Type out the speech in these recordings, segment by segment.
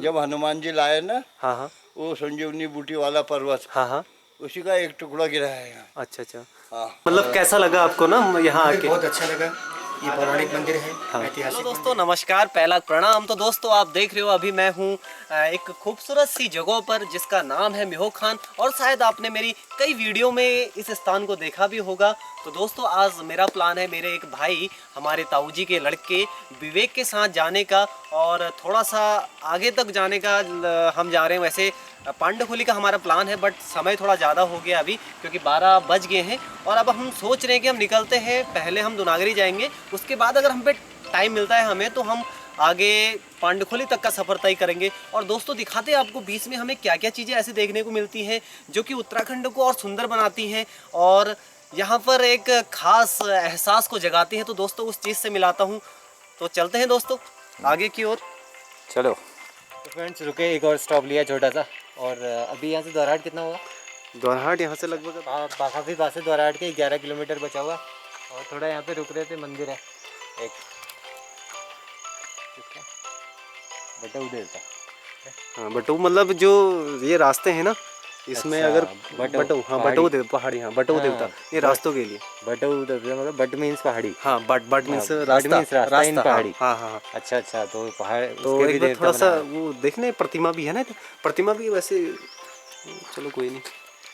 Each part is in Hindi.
जब हनुमान जी लाए ना, हाँ हाँ वो संजीवनी बूटी वाला पर्वत, हाँ हाँ। उसी का एक टुकड़ा गिरा है यहाँ। अच्छा अच्छा। हाँ, मतलब कैसा लगा आपको ना यहाँ आके? बहुत अच्छा लगा। ये पौराणिक मंदिर है, ऐतिहासिक। हेलो दोस्तों, नमस्कार, पहला प्रणाम। तो दोस्तों आप देख रहे हो अभी मैं हूँ एक खूबसूरत सी जगह पर जिसका नाम है मेहो खान, और शायद आपने मेरी कई वीडियो में इस स्थान को देखा भी होगा। तो दोस्तों आज मेरा प्लान है मेरे एक भाई हमारे ताऊ जी के लड़के विवेक के साथ जाने का, और थोड़ा सा आगे तक जाने का हम जा रहे हैं। वैसे पांडुखोली का हमारा प्लान है, बट समय थोड़ा ज़्यादा हो गया अभी, क्योंकि 12 बज गए हैं। और अब हम सोच रहे हैं कि हम निकलते हैं, पहले हम दुनागरी जाएंगे, उसके बाद अगर हम पे टाइम मिलता है हमें तो हम आगे पांडुखोली तक का सफ़र तय करेंगे। और दोस्तों दिखाते हैं आपको बीच में हमें क्या क्या चीज़ें ऐसे देखने को मिलती हैं जो कि उत्तराखंड को और सुंदर बनाती हैं और यहाँ पर एक खास एहसास को जगाती हैं। तो दोस्तों उस चीज़ से मिलाता हूँ, तो चलते हैं दोस्तों आगे की ओर। चलो तो फ्रेंड्स रुके, एक और स्टॉप लिया छोटा सा। और अभी यहाँ से द्वारहाट कितना होगा? द्वारहाट यहाँ से लगभग काफ़ी पास है द्वारहाट के, 11 किलोमीटर बचा हुआ। और थोड़ा यहाँ पे रुक रहे थे, मंदिर है एक, बटऊ देवता। हाँ बटू, मतलब जो ये रास्ते हैं ना इसमें, अच्छा, अगर बटऊ, बटू, हाँ पहाड़ी। बटू देव पहाड़ी, हाँ बटू हाँ, देवता ये रास्तों के लिए। बटऊ देवता मतलब बट मीन्स पहाड़ी। हाँ बट मीन्स हाँ, बट रास्ता, means रास्ता इन पहाड़ी। हाँ हाँ हाँ। अच्छा अच्छा, तो पहाड़ तो उसके भी एक बार देवता थोड़ा सा बना है। वो देखने, प्रतिमा भी है ना, प्रतिमा भी वैसे, चलो कोई नहीं।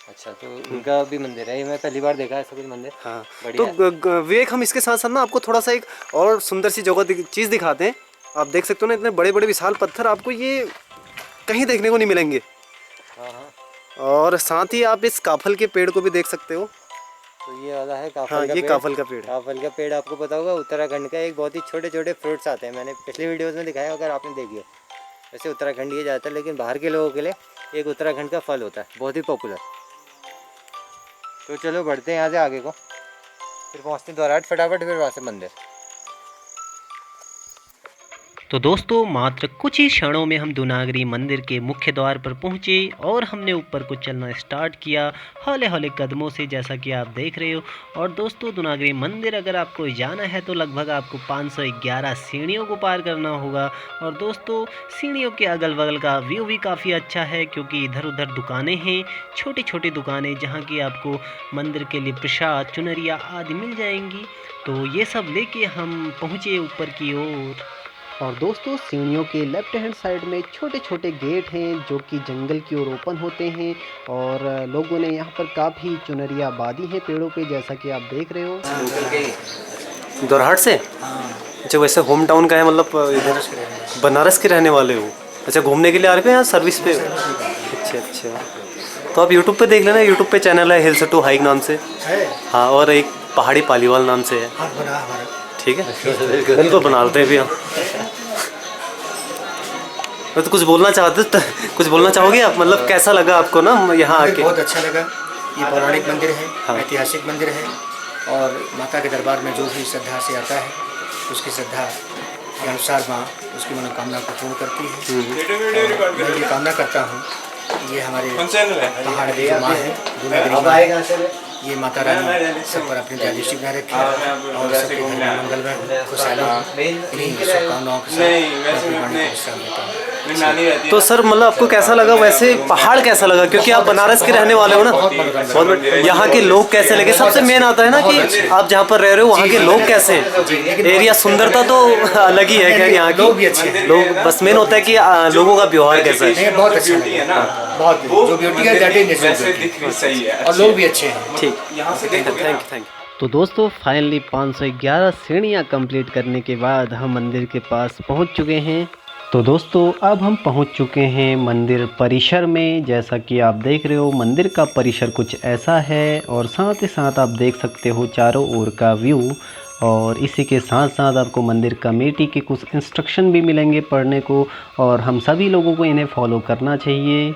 अच्छा, तो उनका भी मंदिर है, ये मैं पहली बार देखा ऐसा कुछ मंदिर। हाँ बढ़िया तो विवेक, हम इसके साथ साथ ना आपको थोड़ा सा एक और सुंदर सी जगह चीज़ दिखाते हैं। आप देख सकते हो ना, इतने बड़े बड़े विशाल पत्थर आपको ये कहीं देखने को नहीं मिलेंगे। हाँ हाँ। और साथ ही आप इस काफल के पेड़ को भी देख सकते हो। तो ये वाला है काफल हाँ का ये पेड़। काफल का पेड़ है। काफल का पेड़ आपको पता होगा उत्तराखंड का एक बहुत ही छोटे छोटे फ्रूट्स आते हैं, मैंने पिछले वीडियोस में दिखाया अगर आपने देखी हो। वैसे उत्तराखंड ये जाता है, लेकिन बाहर के लोगों के लिए एक उत्तराखंड का फल होता है, बहुत ही पॉपुलर। तो चलो बढ़ते हैं यहाँ से आगे को, फिर पहुँचते हैं द्वारहाट फटाफट, फिर वहाँ से मंदिर। तो दोस्तों मात्र कुछ ही क्षणों में हम दुनागरी मंदिर के मुख्य द्वार पर पहुंचे और हमने ऊपर को चलना स्टार्ट किया हौले हौले कदमों से, जैसा कि आप देख रहे हो। और दोस्तों दुनागरी मंदिर अगर आपको जाना है तो लगभग आपको 511 सीढ़ियों को पार करना होगा। और दोस्तों सीढ़ियों के अगल बगल का व्यू भी काफ़ी अच्छा है, क्योंकि इधर उधर दुकानें हैं, छोटी छोटी दुकानें, जहाँ की आपको मंदिर के लिए प्रसाद, चुनरिया आदि मिल जाएंगी। तो ये सब लेके हम पहुँचे ऊपर की ओर। और दोस्तों सीढ़ियों के लेफ्ट हैंड साइड में छोटे छोटे गेट हैं जो कि जंगल की ओर ओपन होते हैं, और लोगों ने यहाँ पर काफ़ी चुनरिया बांधी है पेड़ों पे, जैसा कि आप देख रहे हो। द्वारहाट से? अच्छा, वैसे होम टाउन का है, मतलब इधर बनारस के रहने वाले हो? अच्छा, घूमने के लिए आ रहे हो यहाँ सर्विस पे? अच्छा अच्छा, तो आप यूट्यूब पे देख लेना, यूट्यूब पे चैनल है हिल्स टू हाइक नाम से। हाँ, और एक पहाड़ी पालीवाल नाम से है। ठीक है, बिल्कुल बना लेते हैं भी हम। तो कुछ बोलना चाहते, कुछ बोलना चाहोगे आप? मतलब कैसा लगा आपको ना यहाँ आके? बहुत अच्छा लगा। ये पौराणिक मंदिर है, ऐतिहासिक मंदिर है, और माता के दरबार में जो भी श्रद्धा से आता है उसकी श्रद्धा के अनुसार माँ उसकी मनोकामना को पूर्ण करती है। और मैं ये कामना करता हूँ कि ये हमारे पहाड़ की जो माँ है दुनागरी, ये माता रानी सब पर अपनी दयादृष्टि बनाए रखे और सबके घर में मंगलमय खुशहाली, इन्हीं शुभकामनाओं के साथ अपनी वाणी को विश्राम देता हूँ। तो सर मतलब आपको कैसा लगा, वैसे पहाड़ कैसा लगा, क्योंकि आप बनारस के रहने वाले हो ना? बहुत। यहाँ के लोग कैसे लगे? सबसे मेन आता है ना कि आप जहाँ पर रह रहे हो वहाँ के लोग कैसे हैं। एरिया सुंदरता तो अलग ही है, क्या यहाँ की लोग भी अच्छे हैं। लोग, बस मेन होता है कि लोगों का व्यवहार कैसा है। बहुत अच्छा लगा, बहुत जो ब्यूटी है दैट इज नेचुरल, और लोग भी अच्छे हैं। ठीक, थैंक यू। तो दोस्तों फाइनली 511 सीढ़ियाँ कंप्लीट करने के बाद हम मंदिर के पास पहुंच चुके हैं। तो दोस्तों अब हम पहुंच चुके हैं मंदिर परिसर में। जैसा कि आप देख रहे हो मंदिर का परिसर कुछ ऐसा है, और साथ ही साथ आप देख सकते हो चारों ओर का व्यू। और इसी के साथ साथ आपको मंदिर कमेटी के कुछ इंस्ट्रक्शन भी मिलेंगे पढ़ने को, और हम सभी लोगों को इन्हें फॉलो करना चाहिए।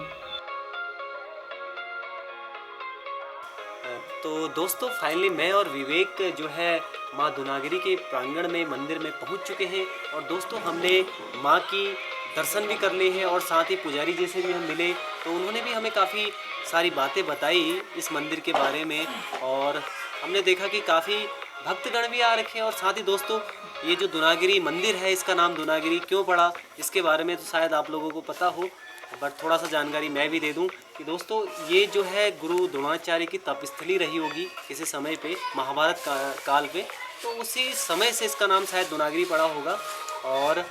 तो दोस्तों फाइनली मैं और विवेक जो है माँ दुनागरी के प्रांगण में मंदिर में पहुंच चुके हैं। और दोस्तों हमने माँ की दर्शन भी कर लिए हैं, और साथ ही पुजारी जी से भी हम मिले, तो उन्होंने भी हमें काफ़ी सारी बातें बताई इस मंदिर के बारे में। और हमने देखा कि काफ़ी भक्तगण भी आ रखे हैं, और साथ ही दोस्तों ये जो दुनागिरी मंदिर है, इसका नाम दुनागिरी क्यों पड़ा, इसके बारे में तो शायद आप लोगों को पता हो, बट थोड़ा सा जानकारी मैं भी दे दूं कि दोस्तों ये जो है गुरु द्रोणाचार्य की तपस्थली रही होगी किसी समय पे, महाभारत काल पे, तो उसी समय से इसका नाम शायद दुनागिरी पड़ा होगा। और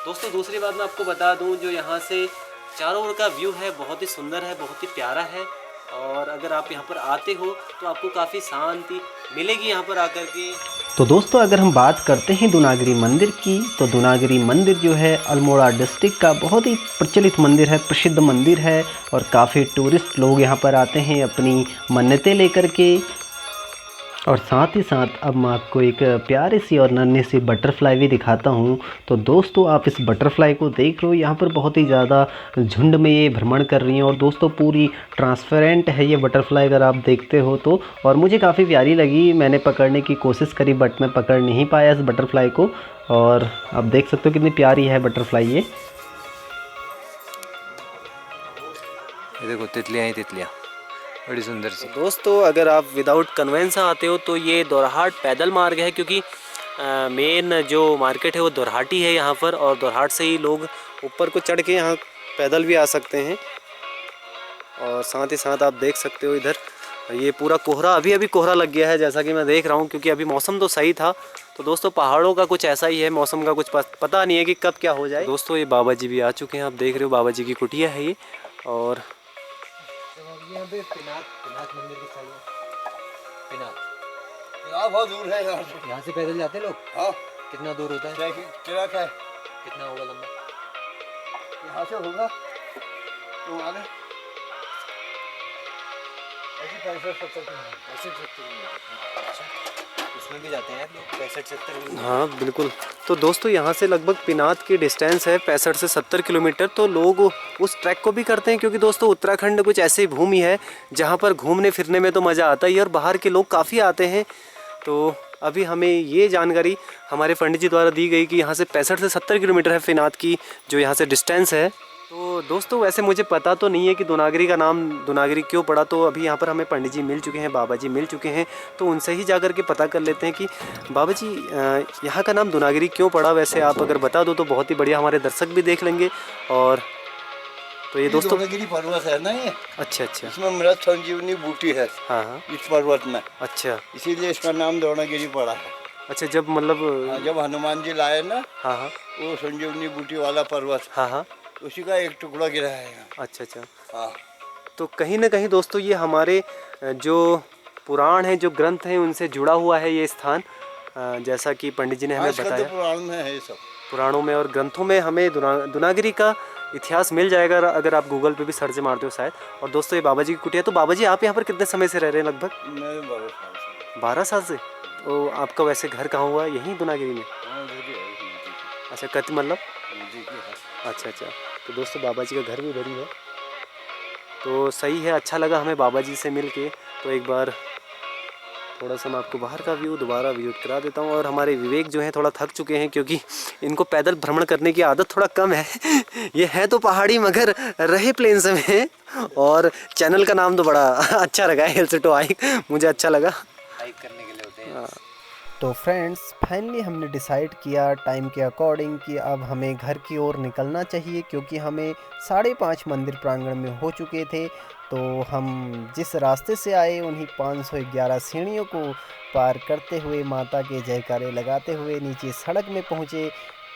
दोस्तों दूसरी बात मैं आपको बता दूं, जो यहाँ से चारों ओर का व्यू है बहुत ही सुंदर है, बहुत ही प्यारा है। और अगर आप यहाँ पर आते हो तो आपको काफ़ी शांति मिलेगी यहाँ पर आकर के। तो दोस्तों अगर हम बात करते हैं दुनागिरी मंदिर की, तो दुनागिरी मंदिर जो है अल्मोड़ा डिस्ट्रिक्ट का बहुत ही प्रचलित मंदिर है, प्रसिद्ध मंदिर है। और काफ़ी टूरिस्ट लोग यहाँ पर आते हैं अपनी मन्नतें लेकर के। और साथ ही साथ अब मैं आपको एक प्यारी सी और नन्ही सी बटरफ्लाई भी दिखाता हूँ। तो दोस्तों आप इस बटरफ्लाई को देख लो, यहाँ पर बहुत ही ज़्यादा झुंड में ये भ्रमण कर रही हैं। और दोस्तों पूरी ट्रांसपेरेंट है ये बटरफ्लाई अगर आप देखते हो तो। और मुझे काफ़ी प्यारी लगी, मैंने पकड़ने की कोशिश करी बट मैं पकड़ नहीं पाया इस बटरफ्लाई को। और आप देख सकते हो कितनी प्यारी है बटरफ्लाई ये। देखो तितलियाँ ही तितलियाँ, बड़ी सुंदर सी। दोस्तों अगर आप विदाउट कन्वेंस आते हो तो ये दोरहाट पैदल मार्ग है, क्योंकि मेन जो मार्केट है वो दोरहाटी है यहाँ पर, और दोरहाट से ही लोग ऊपर को चढ़ के यहाँ पैदल भी आ सकते हैं। और साथ ही साथ आप देख सकते हो इधर ये पूरा कोहरा, अभी अभी कोहरा लग गया है जैसा कि मैं देख रहा हूँ, क्योंकि अभी मौसम तो सही था। तो दोस्तों पहाड़ों का कुछ ऐसा ही है, मौसम का कुछ पता नहीं है कि कब क्या हो जाए। दोस्तों ये बाबा जी भी आ चुके हैं, आप देख रहे हो बाबा जी की कुटिया है ये। और पिनाक मंदिर की साइड में यहाँ बहुत दूर है यहाँ से। यहाँ से पैदल जाते लोग? हाँ, कितना दूर होता है? ट्रैक है, कितना होगा लंबा? यहाँ से होगा तो आगे ऐसे 65-70 उसमें भी जाते हैं यार लोग 65-70। हाँ बिल्कुल। तो दोस्तों यहाँ से लगभग पिनात की डिस्टेंस है 65 से 70 किलोमीटर। तो लोग उस ट्रैक को भी करते हैं, क्योंकि दोस्तों उत्तराखंड कुछ ऐसी भूमि है जहाँ पर घूमने फिरने में तो मज़ा आता ही है, और बाहर के लोग काफ़ी आते हैं। तो अभी हमें ये जानकारी हमारे पंडित जी द्वारा दी गई कि यहाँ से 65 से 70 किलोमीटर है पिनात की जो यहाँ से डिस्टेंस है। तो दोस्तों वैसे मुझे पता तो नहीं है कि दुनागिरी का नाम दुनागिरी क्यों पड़ा। तो अभी यहाँ पर हमें पंडित जी मिल चुके हैं, बाबा जी मिल चुके हैं, तो उनसे ही जाकर के पता कर लेते हैं कि बाबा जी यहाँ का नाम दुनागिरी क्यों पड़ा। वैसे आप अगर बता दो तो बहुत ही बढ़िया, हमारे दर्शक भी देख लेंगे। और तो ये दोस्तों दुनागिरी पर्वत है ना ये, अच्छा अच्छा, इसमें मृत संजीवनी बूटी है हाँ हाँ, इस पर्वत में, अच्छा इसीलिए इसका नाम द्रोणागिरी पड़ा है। अच्छा, जब मतलब हाँ, जब हनुमान जी लाए ना हाँ हाँ वो संजीवनी बूटी वाला पर्वत, हाँ हाँ, उसी का एक टुकड़ा गिरा है यहाँ। अच्छा अच्छा। हाँ, तो कहीं ना कहीं दोस्तों ये हमारे जो पुराण हैं, जो ग्रंथ हैं, उनसे जुड़ा हुआ है ये स्थान, जैसा कि पंडित जी ने हमें स्कंद बताया। पुराण में है ये सब। पुराणों में और ग्रंथों में हमें दुनागिरी का इतिहास मिल जाएगा अगर आप गूगल पे भी सर्च मारते हो शायद। और दोस्तों ये बाबा जी की कुटिया। तो बाबा जी आप यहाँ पर कितने समय से रह रहे हैं? लगभग मैं 12 साल से। 12 साल से। तो आपका वैसे घर कहाँ हुआ? यहीं दुनागिरी में? हाँ, इधर ही है, इधर ही। अच्छा, कत मतलब? जी की है। अच्छा अच्छा। तो दोस्तों बाबा जी का घर भी इधर ही है। तो सही है, अच्छा लगा हमें बाबा जी से मिल के। तो एक बार थोड़ा सा मैं आपको बाहर का व्यू दोबारा विजिट करा देता हूँ। और हमारे विवेक जो हैं थोड़ा थक चुके हैं, क्योंकि इनको पैदल भ्रमण करने की आदत थोड़ा कम है। ये है तो पहाड़ी मगर रहे प्लेन्स में। और चैनल का नाम तो बड़ा अच्छा लगा है, हिल्स टू हाइक, मुझे अच्छा लगा। हाइक करने के लिए होते हैं। तो फ्रेंड्स फाइनली हमने डिसाइड किया टाइम के अकॉर्डिंग कि अब हमें घर की ओर निकलना चाहिए, क्योंकि हमें 5:30 मंदिर प्रांगण में हो चुके थे। तो हम जिस रास्ते से आए उन्हीं 511 सीढ़ियों को पार करते हुए, माता के जयकारे लगाते हुए नीचे सड़क में पहुँचे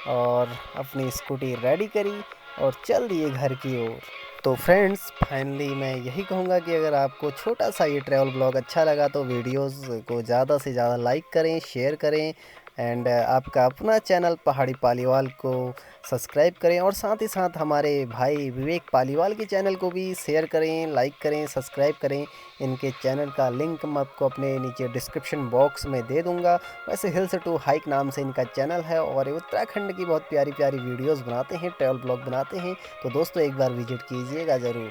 और अपनी स्कूटी रेडी करी और चल दिए घर की ओर। तो फ्रेंड्स फाइनली मैं यही कहूँगा कि अगर आपको छोटा सा ये ट्रैवल ब्लॉग अच्छा लगा तो वीडियोस को ज़्यादा से ज़्यादा लाइक करें, शेयर करें, एंड आपका अपना चैनल पहाड़ी पालीवाल को सब्सक्राइब करें। और साथ ही साथ हमारे भाई विवेक पालीवाल के चैनल को भी शेयर करें, लाइक करें, सब्सक्राइब करें। इनके चैनल का लिंक मैं आपको अपने नीचे डिस्क्रिप्शन बॉक्स में दे दूंगा। वैसे हिल्स टू हाइक नाम से इनका चैनल है और ये उत्तराखंड की बहुत प्यारी प्यारी वीडियोस बनाते हैं, ट्रैवल ब्लॉग बनाते हैं। तो दोस्तों एक बार विजिट कीजिएगा ज़रूर।